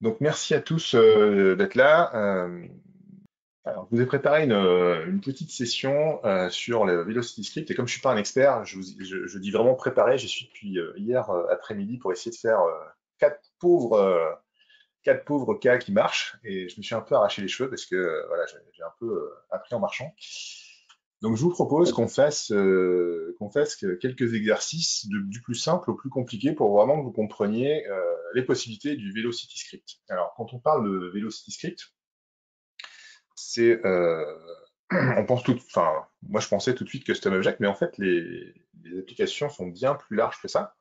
Donc merci à tous d'être là. Alors, je vous ai préparé une petite session sur le Velocity Script et comme je suis pas un expert, je dis vraiment préparé. J'y suis depuis hier après-midi pour essayer de faire quatre pauvres cas qui marchent et je me suis un peu arraché les cheveux parce que voilà, j'ai un peu appris en marchant. Donc je vous propose qu'on fasse quelques exercices du plus simple au plus compliqué pour vraiment que vous compreniez les possibilités du Velocity Script. Alors quand on parle de Velocity Script, c'est on pense enfin moi je pensais tout de suite Custom Object, mais en fait les applications sont bien plus larges que ça.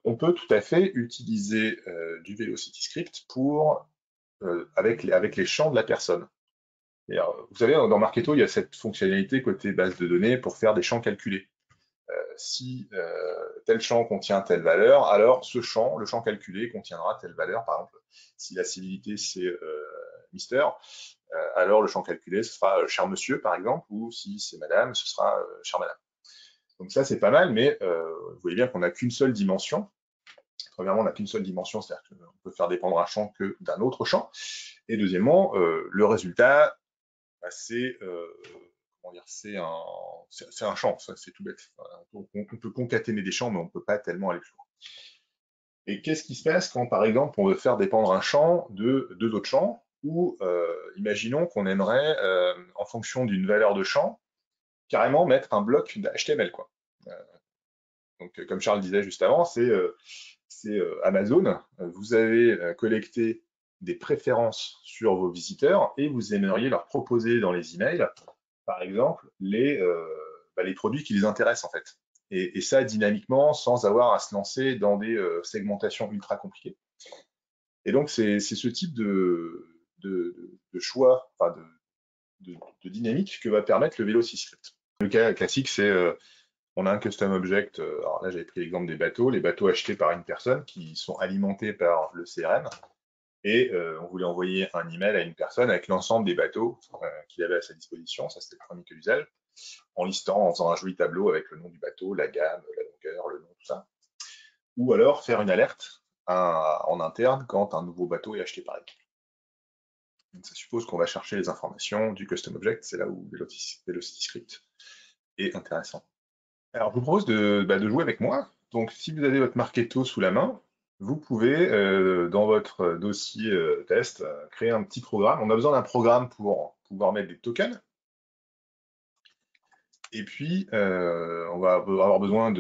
On peut tout à fait utiliser du Velocity Script avec les champs de la personne. Et alors, vous savez, dans Marketo, il y a cette fonctionnalité côté base de données pour faire des champs calculés. Si tel champ contient telle valeur, alors ce champ, le champ calculé, contiendra telle valeur. Par exemple, si la civilité c'est Mister, alors le champ calculé ce sera cher monsieur, par exemple, ou si c'est madame, ce sera cher madame. Donc ça, c'est pas mal, mais vous voyez bien qu'on n'a qu'une seule dimension. Premièrement, on n'a qu'une seule dimension, c'est-à-dire qu'on peut faire dépendre un champ que d'un autre champ. Et deuxièmement, le résultat, bah, comment dire, c'est un champ, c'est tout bête. On peut concaténer des champs, mais on ne peut pas tellement aller plus loin. Et qu'est-ce qui se passe quand, par exemple, on veut faire dépendre un champ de deux autres champs, ou imaginons qu'on aimerait, en fonction d'une valeur de champ, carrément mettre un bloc d'HTML, quoi. Euh, donc, comme Charles disait juste avant, c'est Amazon. Vous avez collecté des préférences sur vos visiteurs et vous aimeriez leur proposer dans les emails, par exemple, les produits qui les intéressent en fait. Et ça dynamiquement, sans avoir à se lancer dans des segmentations ultra compliquées. Et donc, c'est ce type de choix, enfin de dynamique que va permettre le Velocity Script. Le cas classique, c'est on a un custom object. Alors là, j'avais pris l'exemple des bateaux, les bateaux achetés par une personne qui sont alimentés par le CRM. Et on voulait envoyer un email à une personne avec l'ensemble des bateaux qu'il avait à sa disposition. Ça, c'était le premier cas d'usage. En listant, en faisant un joli tableau avec le nom du bateau, la gamme, la longueur, le nom, tout ça. Ou alors faire une alerte en interne quand un nouveau bateau est acheté par exemple. Donc ça suppose qu'on va chercher les informations du custom object, c'est là où Velocity Script est intéressant. Alors je vous propose de jouer avec moi. Donc si vous avez votre Marketo sous la main, vous pouvez, dans votre dossier test, créer un petit programme. On a besoin d'un programme pour pouvoir mettre des tokens. Et puis, on va avoir besoin